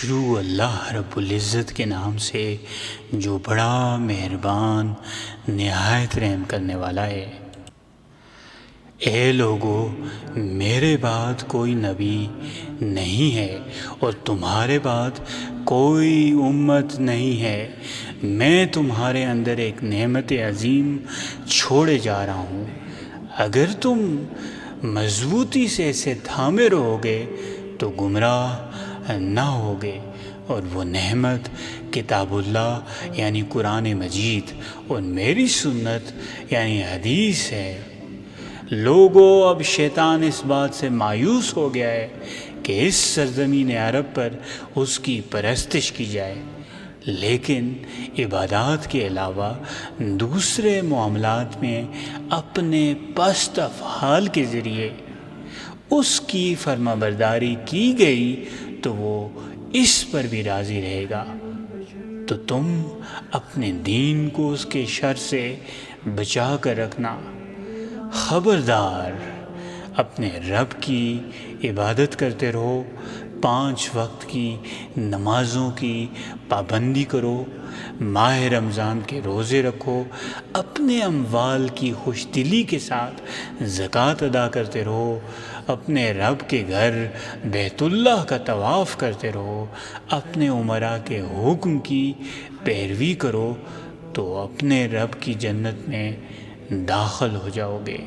شروع اللہ رب العزت کے نام سے جو بڑا مہربان نہایت رحم کرنے والا ہے۔ اے لوگو، میرے بعد کوئی نبی نہیں ہے اور تمہارے بعد کوئی امت نہیں ہے۔ میں تمہارے اندر ایک نعمت عظیم چھوڑے جا رہا ہوں۔ اگر تم مضبوطی سے اسے تھامے رہو گے تو گمراہ نہ ہوگے، اور وہ نعمت کتاب اللہ یعنی قرآن مجید اور میری سنت یعنی حدیث ہے۔ لوگو، اب شیطان اس بات سے مایوس ہو گیا ہے کہ اس سرزمین عرب پر اس کی پرستش کی جائے، لیکن عبادات کے علاوہ دوسرے معاملات میں اپنے پست افعال کے ذریعے اس کی فرما برداری کی گئی تو وہ اس پر بھی راضی رہے گا۔ تو تم اپنے دین کو اس کے شر سے بچا کر رکھنا۔ خبردار، اپنے رب کی عبادت کرتے رہو، 5 وقت کی نمازوں کی پابندی کرو، ماہ رمضان کے روزے رکھو، اپنے اموال کی خوش دلی کے ساتھ زکوٰۃ ادا کرتے رہو، اپنے رب کے گھر بیت اللہ کا طواف کرتے رہو، اپنے امراء کے حکم کی پیروی کرو، تو اپنے رب کی جنت میں داخل ہو جاؤ گے۔